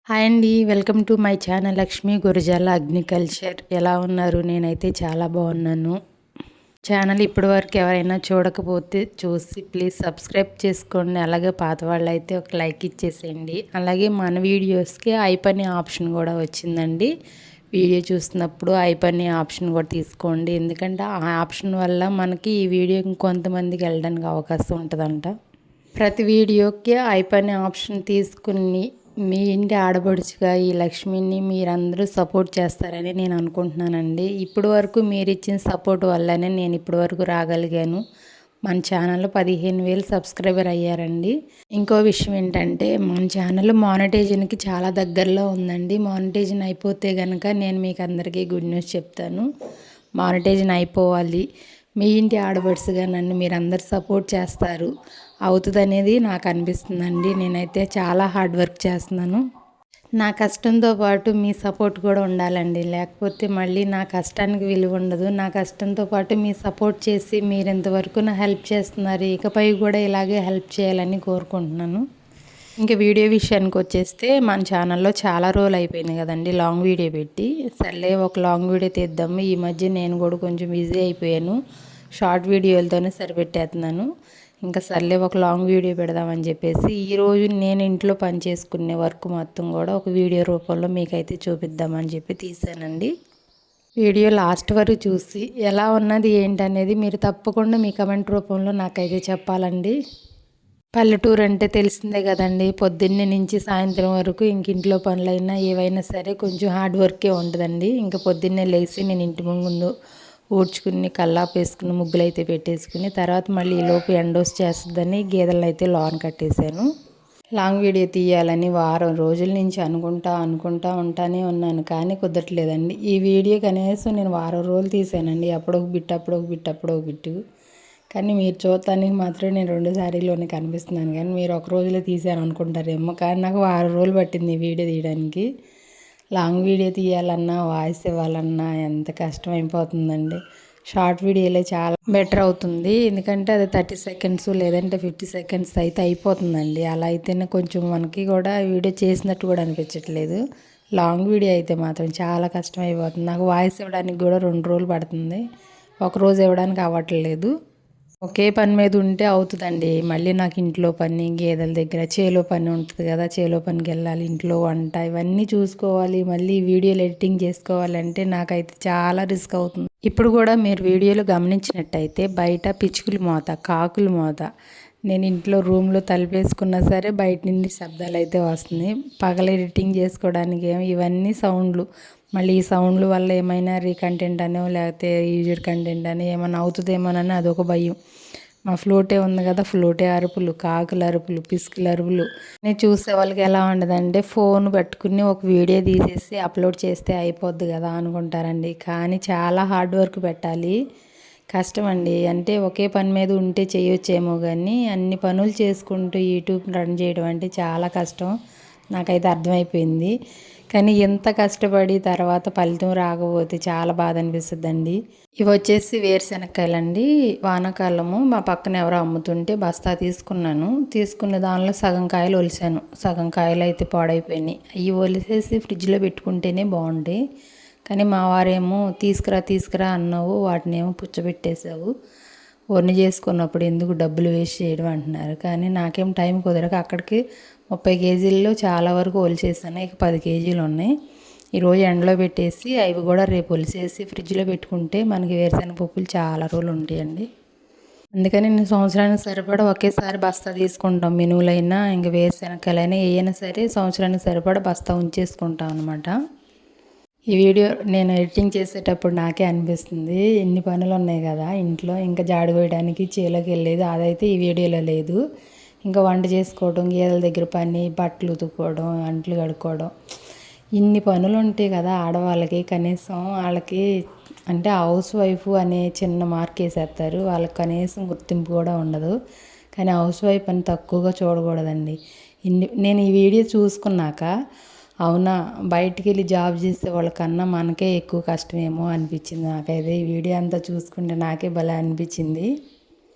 Hi అండి. Welcome to my channel Lakshmi Gurajala agriculture. ఎలా ఉన్నారు? నేనైతే చాలా బాగున్నాను. ఛానల్ ఇప్పటివరకు ఎవరైనా చూడకపోతే చూసి ప్లీజ్ సబ్స్క్రైబ్ చేసుకోండి. అలాగే పాత వాళ్ళైతే ఒక లైక్ ఇచ్చేసేయండి. అలాగే మన వీడియోస్కి ఐపని ఆప్షన్ కూడా వచ్చిందండి. వీడియో చూస్తున్నప్పుడు ఐపని ఆప్షన్ కూడా తీసుకోండి. ఎందుకంటే ఆ ఆప్షన్ వల్ల మనకి ఈ వీడియో ఇంకొంతమందికి వెళ్ళడానికి అవకాశం ఉంటుందంట. ప్రతి వీడియోకి ఐపని ఆప్షన్ తీసుకుని మీ ఇంటి ఆడపడుచుగా ఈ లక్ష్మిని మీరందరూ సపోర్ట్ చేస్తారని నేను అనుకుంటున్నానండి. ఇప్పటి వరకు మీరు ఇచ్చిన సపోర్ట్ వల్లనే నేను ఇప్పటి వరకు రాగలిగాను. మన ఛానల్లో 15,000 సబ్స్క్రైబర్ అయ్యారండి. ఇంకో విషయం ఏంటంటే మన ఛానల్ మానిటైజేషన్కి చాలా దగ్గరలో ఉందండి. మానిటైజేషన్ అయిపోతే కనుక నేను మీకు అందరికీ గుడ్ న్యూస్ చెప్తాను. మానిటైజేషన్ అయిపోవాలి. మీ ఇంటి ఆడపడుచుగా నన్ను మీరందరూ సపోర్ట్ చేస్తారు, అవుతుందనేది నాకు అనిపిస్తుందండి. నేనైతే చాలా హార్డ్ వర్క్ చేస్తున్నాను. నా కష్టంతో పాటు మీ సపోర్ట్ కూడా ఉండాలండి. లేకపోతే మళ్ళీ నా కష్టానికి విలువ ఉండదు. నా కష్టంతో పాటు మీ సపోర్ట్ చేసి మీరు ఇంతవరకు నా హెల్ప్ చేస్తున్నారు. ఇకపై కూడా ఇలాగే హెల్ప్ చేయాలని కోరుకుంటున్నాను. ఇంకా వీడియో విషయానికి వచ్చేస్తే మన ఛానల్లో చాలా రోజులు అయిపోయింది కదండి లాంగ్ వీడియో పెట్టి. సర్లే ఒక లాంగ్ వీడియో తీద్దాము. ఈ మధ్య నేను కూడా కొంచెం బిజీ అయిపోయాను. షార్ట్ వీడియోలతోనే సరిపెట్టేస్తున్నాను. ఇంకా సర్లే ఒక లాంగ్ వీడియో పెడదామని చెప్పేసి ఈరోజు నేను ఇంట్లో పని చేసుకునే వర్క్ మొత్తం కూడా ఒక వీడియో రూపంలో మీకైతే చూపిద్దామని చెప్పి తీసానండి. వీడియో లాస్ట్ వరకు చూసి ఎలా ఉన్నది ఏంటనేది మీరు తప్పకుండా మీ కమెంట్ రూపంలో నాకైతే చెప్పాలండి. పల్లెటూరు అంటే తెలిసిందే కదండి. పొద్దున్నే నుంచి సాయంత్రం వరకు ఇంట్లో పనులైనా ఏవైనా సరే కొంచెం హార్డ్ వర్కే ఉంటుందండి. ఇంకా పొద్దున్నే లేచి నేను ఇంటి ముందు ఊడ్చుకుని కల్లాపు వేసుకుని ముగ్గులు అయితే పెట్టేసుకుని తర్వాత మళ్ళీ ఈలోపు ఎండోస్ చేస్తుందని గేదెలను అయితే లోన్ కట్టేశాను. లాంగ్ వీడియో తీయాలని వారం రోజుల నుంచి అనుకుంటా ఉంటానే ఉన్నాను, కానీ కుదరట్లేదండి. ఈ వీడియో కనీసం నేను వారం రోజులు తీసానండి. అప్పుడొక బిట్టు. కానీ మీరు చూడటానికి మాత్రం నేను 2 సారీలోనే కనిపిస్తున్నాను, కానీ మీరు ఒక రోజులో తీసాను అనుకుంటారేమో. కానీ నాకు వారం రోజులు పట్టింది ఈ వీడియో తీయడానికి. లాంగ్ వీడియో తీయాలన్నా వాయిస్ ఇవ్వాలన్నా ఎంత కష్టం అయిపోతుందండి. షార్ట్ వీడియోలే చాలా బెటర్ అవుతుంది. ఎందుకంటే అది 30 సెకండ్స్ లేదంటే 50 సెకండ్స్ అయితే అయిపోతుందండి. అలా అయితేనే కొంచెం మనకి కూడా వీడియో చేసినట్టు కూడా అనిపించట్లేదు. లాంగ్ వీడియో అయితే మాత్రం చాలా కష్టం అయిపోతుంది. నాకు వాయిస్ ఇవ్వడానికి కూడా 2 రోజులు పడుతుంది. ఒకరోజు ఇవ్వడానికి అవ్వట్లేదు. ఒకే పని మీద ఉంటే అవుతుందండి. మళ్ళీ నాకు ఇంట్లో పని, గేదెల దగ్గర చేలో పని ఉంటుంది కదా, చేలో పనికి వెళ్ళాలి, ఇంట్లో వంట ఇవన్నీ చూసుకోవాలి, మళ్ళీ వీడియోలు ఎడిటింగ్ చేసుకోవాలంటే నాకైతే చాలా రిస్క్ అవుతుంది. ఇప్పుడు కూడా మీరు వీడియోలు గమనించినట్టయితే బయట పిచ్చుకల మోత, కాకుల మోత, నేను ఇంట్లో రూమ్లో తలుపేసుకున్నా సరే బయట నుండి శబ్దాలు అయితే వస్తున్నాయి. పగల ఎడిటింగ్ చేసుకోవడానికి ఏమో ఇవన్నీ సౌండ్లు. మళ్ళీ ఈ సౌండ్ల వల్ల ఏమైనా రీకంటెంట్ అనో లేకపోతే యూజ్డ్ కంటెంట్ అని ఏమైనా అవుతుందేమోనని అదొక భయం. మా ఫ్లోటే ఉంది కదా, ఫ్లోటే అరుపులు, కాకుల అరుపులు, పిసుకుల అరుపులు. నేను చూసే వాళ్ళకి ఎలా ఉండదంటే ఫోన్ పట్టుకుని ఒక వీడియో తీసేసి అప్లోడ్ చేస్తే అయిపోద్ది కదా అనుకుంటారండి. కానీ చాలా హార్డ్ వర్క్ పెట్టాలి, కష్టం అండి. అంటే ఒకే పని మీద ఉంటే చేయొచ్చేమో కానీ అన్ని పనులు చేసుకుంటూ యూట్యూబ్ రన్ చేయడం అంటే చాలా కష్టం. నాకైతే అర్థమైపోయింది. కానీ ఎంత కష్టపడి తర్వాత ఫలితం రాకపోతే చాలా బాధ అనిపిస్తుందండి. ఇవి వచ్చేసి వేరుశెనక్కాయలండి. వానాకాలము మా పక్కన ఎవరో అమ్ముతుంటే బస్తా తీసుకున్నాను. తీసుకున్న దానిలో సగం కాయలు ఒలిసాను, సగం కాయలు అయితే పాడైపోయినాయి. అవి ఒలిసేసి ఫ్రిడ్జ్లో పెట్టుకుంటేనే బాగుంటాయి. కానీ మా వారేమో తీసుకురా అన్నావు, వాటిని ఏమో పుచ్చబెట్టేసావు, వన్ని చేసుకున్నప్పుడు ఎందుకు డబ్బులు వేస్ట్ చేయడం అంటున్నారు. కానీ నాకేం టైం కుదరక అక్కడికి 30 కేజీల్లో చాలా వరకు ఒలిచేసాను. ఇక 10 కేజీలు ఉన్నాయి. ఈరోజు ఎండలో పెట్టేసి అవి కూడా రేపు ఒలిసేసి ఫ్రిడ్జ్లో పెట్టుకుంటే మనకి వేరుశెనగ పప్పులు చాలా రోజులు ఉంటాయండి. అందుకని నేను సంవత్సరానికి సరిపడా ఒకేసారి బస్తా తీసుకుంటాం. మినువులైనా ఇంకా వేరుశెనగకాయలైనా ఏవైనా సరే సంవత్సరానికి సరిపడా బస్తా ఉంచేసుకుంటాం అనమాట. ఈ వీడియో నేను ఎడిటింగ్ చేసేటప్పుడు నాకే అనిపిస్తుంది ఎన్ని పనులు ఉన్నాయి కదా ఇంట్లో. ఇంకా జాడు వేయడానికి చేలోకి వెళ్ళేది అదైతే ఈ వీడియోలో లేదు. ఇంకా వంట చేసుకోవడం, గేదెల దగ్గర పని, బట్టలు ఉతుక్కోవడం, అంట్లు కడుక్కోవడం, ఇన్ని పనులు ఉంటాయి కదా ఆడవాళ్ళకి. కనీసం వాళ్ళకి అంటే హౌస్ వైఫ్ అనే చిన్న మార్క్ వేసేస్తారు. వాళ్ళకి కనీసం గుర్తింపు కూడా ఉండదు. కానీ హౌస్ వైఫ్ అని తక్కువగా చూడకూడదండి. నేను ఈ వీడియో చూసుకున్నాక అవునా, బయటికి వెళ్ళి జాబ్ చేసే వాళ్ళకన్నా మనకే ఎక్కువ కష్టమేమో అనిపించింది నాకైతే. ఈ వీడియో అంతా చూసుకుంటే నాకే భలే అనిపించింది.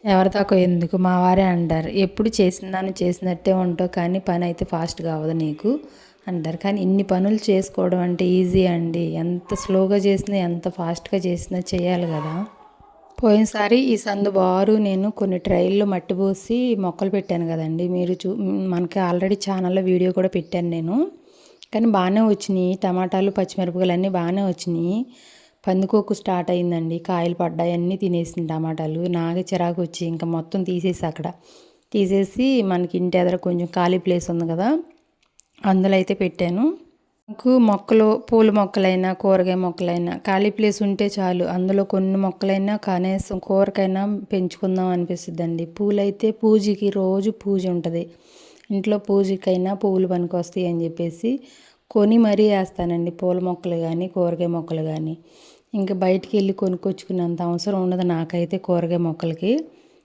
ఎవరి తక్కువ ఎందుకు, మా వారే అంటారు ఎప్పుడు చేసిన దాన్ని చేసినట్టే ఉంటావు కానీ పని అయితే ఫాస్ట్గా అవ్వదు నీకు, అంటారు. కానీ ఇన్ని పనులు చేసుకోవడం అంటే ఈజీ అండి. ఎంత స్లోగా చేసినా ఎంత ఫాస్ట్గా చేసినా చేయాలి కదా. పోయినసారి ఈ సందు బారు నేను కొన్ని ట్రైల్లో మట్టి పోసి మొక్కలు పెట్టాను కదండి. మీరు మనకి ఆల్రెడీ ఛానల్లో వీడియో కూడా పెట్టాను నేను. కానీ బాగానే వచ్చినాయి. టమాటాలు పచ్చిమిరపకాయలు అన్నీ బాగానే వచ్చినాయి. పందికొక్కు స్టార్ట్ అయిందండి. కాయలు పడ్డాయి, అన్నీ తినేసింది టమాటాలు. నాకే చిరాకు వచ్చి ఇంకా మొత్తం తీసేసి అక్కడ తీసేసి మనకి ఇంటి ఎదుర కొంచెం ఖాళీ ప్లేస్ ఉంది కదా, అందులో అయితే పెట్టాను. నాకు మొక్కలు, పూల మొక్కలైనా కూరగాయ మొక్కలైనా ఖాళీ ప్లేస్ ఉంటే చాలు. అందులో కొన్ని మొక్కలైనా కనీసం కూరకైనా పెంచుకుందాం అనిపిస్తుందండి. పూలైతే పూజకి రోజు పూజ ఉంటుంది. ఇంట్లో పూజకైనా పువ్వులు పనికొస్తాయి అని చెప్పేసి కొని మరీ వేస్తానండి. పూల మొక్కలు కానీ కూరగాయ మొక్కలు కానీ. ఇంకా బయటికి వెళ్ళి కొనుక్కొచ్చుకున్నంత అవసరం ఉండదు నాకైతే కూరగాయ మొక్కలకి.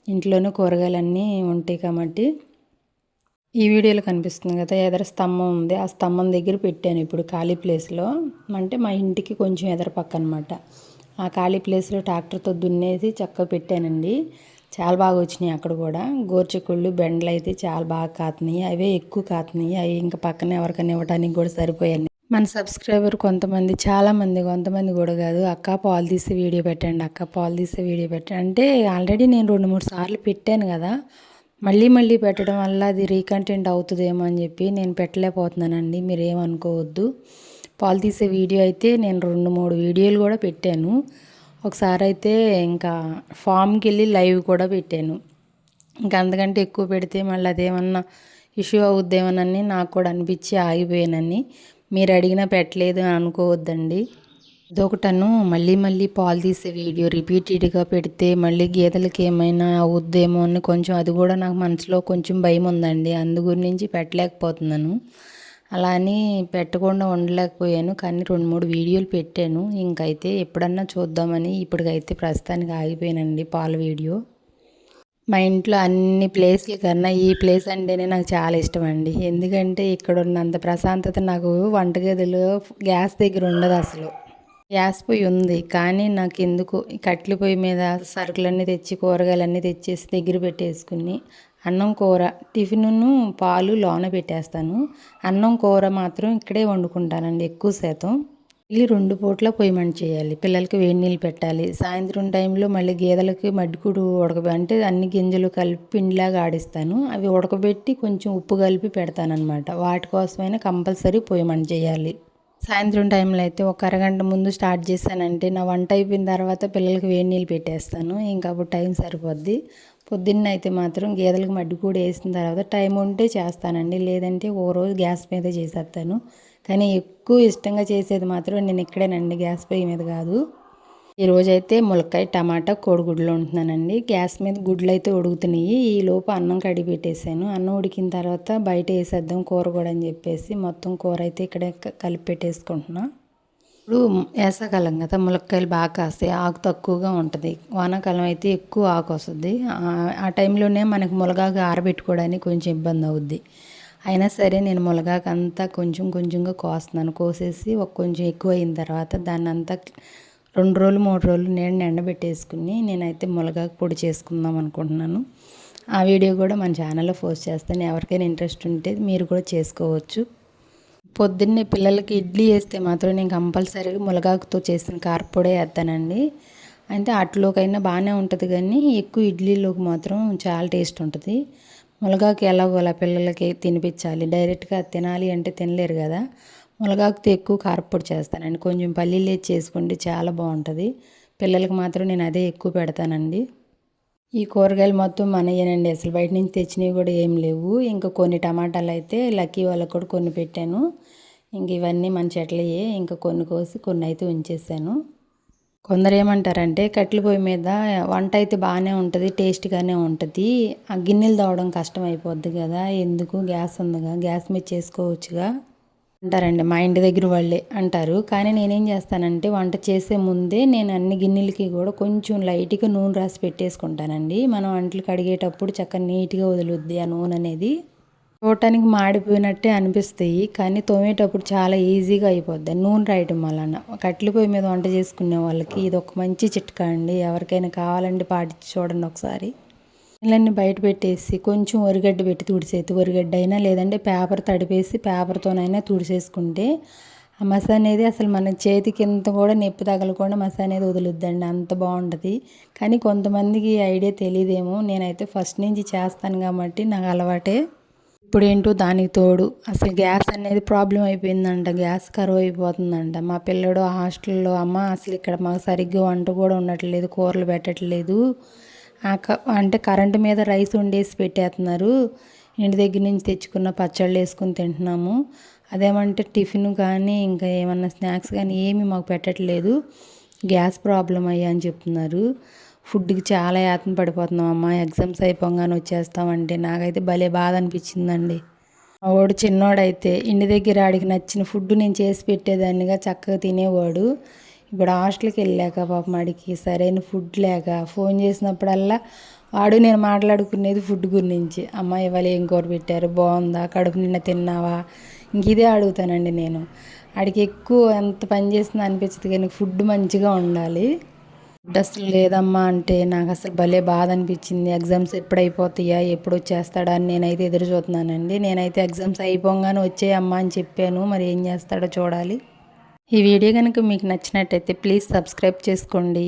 ఇంట్లోనే కూరగాయలన్నీ ఉంటాయి కాబట్టి. ఈ వీడియోలో కనిపిస్తుంది కదా, ఎదర స్తంభం ఉంది. ఆ స్తంభం దగ్గర పెట్టాను ఇప్పుడు ఖాళీ ప్లేస్లో. అంటే మా ఇంటికి కొంచెం ఎదర పక్క అనమాట. ఆ ఖాళీ ప్లేస్లో ట్రాక్టర్తో దున్నేసి చక్కగా పెట్టానండి. చాలా బాగా వచ్చినాయి అక్కడ కూడా. గోరుచిక్కుళ్ళు, బెండలు అయితే చాలా బాగా కాతున్నాయి. అవే ఎక్కువ కాతున్నాయి. అవి ఇంకా పక్కన ఎవరికైనా ఇవ్వడానికి కూడా సరిపోయాయి. మన సబ్స్క్రైబర్ చాలామంది, కొంతమంది కూడా కాదు, అక్క పాలు తీసే వీడియో పెట్టండి, అక్క పాలు తీసే వీడియో పెట్టండి అంటే ఆల్రెడీ నేను 2-3 సార్లు పెట్టాను కదా. మళ్ళీ పెట్టడం వల్ల అది రీకంటెంట్ అవుతుందేమో అని చెప్పి నేను పెట్టలేకపోతున్నానండి. మీరు ఏమనుకోవద్దు. పాలు తీసే వీడియో అయితే నేను 2-3 వీడియోలు కూడా పెట్టాను. ఒకసారి అయితే ఇంకా ఫామ్కి వెళ్ళి లైవ్ కూడా పెట్టాను. ఇంకా అంతకంటే ఎక్కువ పెడితే మళ్ళీ అదేమన్నా ఇష్యూ అవుద్దేమోనని నాకు కూడా అనిపించి ఆగిపోయానని. మీరు అడిగినా పెట్టలేదు అని అనుకోవద్దండి. ఇదొకటను మళ్ళీ పాలు తీసే వీడియో రిపీటెడ్గా పెడితే మళ్ళీ గేదెలకి ఏమైనా అవుద్దేమో అని కొంచెం అది కూడా నాకు మనసులో కొంచెం భయం ఉందండి. అందు గురించి పెట్టలేకపోతున్నాను. అలా అని పెట్టకుండా ఉండలేకపోయాను. కానీ 2-3 వీడియోలు పెట్టాను. ఇంకైతే ఎప్పుడన్నా చూద్దామని ఇప్పటికైతే ప్రస్తుతానికి ఆగిపోయానండి పాల వీడియో. మా ఇంట్లో అన్ని ప్లేస్ల కన్నా ఈ ప్లేస్ అంటేనే నాకు చాలా ఇష్టం అండి. ఎందుకంటే ఇక్కడ ఉన్నంత ప్రశాంతత నాకు వంటగదిలో గ్యాస్ దగ్గర ఉండదు అసలు. గ్యాస్ పొయ్యి ఉంది కానీ నాకు ఎందుకు కట్టెల పొయ్యి మీద సరుకులన్నీ తెచ్చి కూరగాయలన్నీ తెచ్చేసి దగ్గర పెట్టేసుకుని అన్నం కూర టిఫిన్ను పాలు లోన పెట్టేస్తాను. అన్నం కూర మాత్రం ఇక్కడే వండుకుంటానండి ఎక్కువ శాతం. మళ్ళీ 2 పూట్ల పొయ్యి మంట చేయాలి. పిల్లలకి వేడి నీళ్ళు పెట్టాలి. సాయంత్రం టైంలో మళ్ళీ గేదెలకి మడ్డికూడు అంటే అన్ని గింజలు కలిపి పిండిలాగా ఆడిస్తాను. అవి ఉడకబెట్టి కొంచెం ఉప్పు కలిపి పెడతానమాట. వాటి కోసమైనా కంపల్సరీ పొయ్యి మంట చేయాలి. సాయంత్రం టైంలో అయితే ఒక అరగంట ముందు స్టార్ట్ చేశానంటే నా వంట అయిపోయిన తర్వాత పిల్లలకి వేడి నీళ్ళు పెట్టేస్తాను. ఇంకా అప్పుడు టైం సరిపోద్ది. పొద్దున్న అయితే మాత్రం గేదెలకు మడ్డికూడు వేసిన తర్వాత టైం ఉంటే చేస్తానండి. లేదంటే ఓ రోజు గ్యాస్ మీద చేసేస్తాను. కానీ ఎక్కువ ఇష్టంగా చేసేది మాత్రం నేను ఇక్కడేనండి, గ్యాస్ పొయ్యి మీద కాదు. ఈరోజైతే ములక్కాయ టమాటా కోడిగుడ్లు వండుతున్నానండి. గ్యాస్ మీద గుడ్లు అయితే ఉడుకుతున్నాయి. ఈలోపు అన్నం కడిగి పెట్టేశాను. అన్నం ఉడికిన తర్వాత బయట వేసేద్దాం కూర కూడా అని చెప్పేసి మొత్తం కూర అయితే ఇక్కడే కలిపి పెట్టేసుకుంటున్నా. ఇప్పుడు వేసవకాలం కదా, ములక్కాయలు బాగా కాస్తాయి. ఆకు తక్కువగా ఉంటుంది. వానాకాలం అయితే ఎక్కువ ఆకు వస్తుంది. ఆ టైంలోనే మనకి ములగాకు ఆరబెట్టుకోవడానికి కొంచెం ఇబ్బంది అవుద్ది. అయినా సరే నేను ములగాకు అంతా కొంచెంగా కోస్తున్నాను. కోసేసి కొంచెం ఎక్కువ అయిన తర్వాత దాన్ని అంతా 2 రోజులు 3 రోజులు నీడని ఎండబెట్టేసుకుని నేనైతే ములగాకు పొడి చేసుకుందాం అనుకుంటున్నాను. ఆ వీడియో కూడా మన ఛానల్లో పోస్ట్ చేస్తాను. ఎవరికైనా ఇంట్రెస్ట్ ఉంటే మీరు కూడా చేసుకోవచ్చు. పొద్దున్నే పిల్లలకి ఇడ్లీ వేస్తే మాత్రం నేను కంపల్సరీగా ములగాకుతో చేసిన కారపొడే వేస్తానండి. అంటే అట్లోకైనా బాగానే ఉంటుంది కానీ ఎక్కువ ఇడ్లీలోకి మాత్రం చాలా టేస్ట్ ఉంటుంది. ములగాకు ఎలాగోలా పిల్లలకి తినిపించాలి. డైరెక్ట్గా తినాలి అంటే తినలేరు కదా. ములగాకుతో ఎక్కువ కారపొడి చేస్తానండి. కొంచెం పల్లీలు వేసి చేసుకుంటే చాలా బాగుంటుంది. పిల్లలకి మాత్రం నేను అదే ఎక్కువ పెడతానండి. ఈ కూరగాయలు మొత్తం మనయేనండి, అసలు బయట నుంచి తెచ్చినవి కూడా ఏం లేవు. ఇంకా కొన్ని టమాటాలు అయితే లక్కీ వాళ్ళకు కూడా కొన్ని పెట్టాను. ఇంక ఇవన్నీ మన చెట్లయే. ఇంకా కొన్ని కోసి కొన్ని అయితే ఉంచేసాను. కొందరు ఏమంటారంటే కట్టెల పొయ్యి మీద వంట అయితే బాగానే ఉంటుంది, టేస్ట్గానే ఉంటుంది. ఆ గిన్నెలు తోవడం కష్టం అయిపోద్ది కదా, ఎందుకు గ్యాస్ ఉందిగా గ్యాస్ మీద చేసుకోవచ్చుగా అంటారండి. మా ఇంటి దగ్గర వాళ్ళే అంటారు. కానీ నేనేం చేస్తానంటే వంట చేసే ముందే నేను అన్ని గిన్నెలకి కూడా కొంచెం లైట్గా నూనె రాసి పెట్టేసుకుంటానండి. మనం వంటలు కడిగేటప్పుడు చక్కగా నీట్గా వదులుద్ది ఆ నూనె అనేది. చూడటానికి మాడిపోయినట్టే అనిపిస్తాయి కానీ తోమేటప్పుడు చాలా ఈజీగా అయిపోద్ది నూనె రాయటం వలన. కట్టెల పొయ్యి మీద వంట చేసుకునే వాళ్ళకి ఇది ఒక మంచి చిట్కా అండి. ఎవరికైనా కావాలంటే పాటించి చూడండి ఒకసారి. నీళ్ళన్నీ బయట పెట్టేసి కొంచెం ఒరిగడ్డ పెట్టి తుడిసేది, ఒరిగడ్డ అయినా లేదంటే పేపర్ తడిపేసి పేపర్తోనైనా తుడిసేసుకుంటే ఆ మస అనేది అసలు మన చేతి కింద కూడా నొప్పి తగలకుండా మస అనేది వదులుద్దండి, అంత బాగుంటుంది. కానీ కొంతమందికి ఈ ఐడియా తెలియదేమో, నేనైతే ఫస్ట్ నుంచి చేస్తాను కాబట్టి నాకు అలవాటే. ఇప్పుడు ఏంటో దానికి తోడు అసలు గ్యాస్ అనేది ప్రాబ్లం అయిపోయిందంట, గ్యాస్ కరువు అయిపోతుందంట. మా పిల్లడు హాస్టల్లో, అమ్మ అసలు ఇక్కడ మాకు సరిగ్గా వంట కూడా ఉండట్లేదు, కూరలు పెట్టట్లేదు, అంటే కరెంటు మీద రైస్ వండేసి పెట్టేస్తున్నారు, ఇంటి దగ్గర నుంచి తెచ్చుకున్న పచ్చళ్ళు వేసుకుని తింటున్నాము, అదేమంటే టిఫిన్ కానీ ఇంకా ఏమన్నా స్నాక్స్ కానీ ఏమీ మాకు పెట్టట్లేదు, గ్యాస్ ప్రాబ్లం అయ్యా అని చెప్తున్నారు. ఫుడ్కి చాలా యాతన పడిపోతున్నాం అమ్మ, ఎగ్జామ్స్ అయిపోగానే వచ్చేస్తామంటే నాకైతే భలే బాధ అనిపించిందండి. మా వాడు చిన్నోడైతే ఇంటి దగ్గర ఆడికి నచ్చిన ఫుడ్ నేను చేసి పెట్టేదాన్నిగా చక్కగా తినేవాడు. ఇప్పుడు హాస్టల్కి వెళ్ళాక పాపం ఆడికి సరైన ఫుడ్ లేక ఫోన్ చేసినప్పుడల్లా వాడు నేను మాట్లాడుకునేది ఫుడ్ గురించి. అమ్మ ఇవాళ ఏం కూర పెట్టారు, బాగుందా, కడుపు నిండా తిన్నావా, ఇంక ఇదే అడుగుతానండి నేను. ఆడికి ఎక్కువ ఎంత పని చేసినా అనిపించదు కానీ ఫుడ్ మంచిగా ఉండాలి. ఫుడ్ అసలు లేదమ్మా అంటే నాకు అసలు భలే బాధ అనిపించింది. ఎగ్జామ్స్ ఎప్పుడు అయిపోతాయా, ఎప్పుడు వచ్చేస్తాడా అని నేనైతే ఎదురు చూస్తున్నానండి. నేనైతే ఎగ్జామ్స్ అయిపోగానే వచ్చేయమ్మా అని చెప్పాను, మరి ఏం చేస్తాడో చూడాలి. ఈ వీడియో కనుక మీకు నచ్చినట్టయితే ప్లీజ్ సబ్స్క్రైబ్ చేసుకోండి.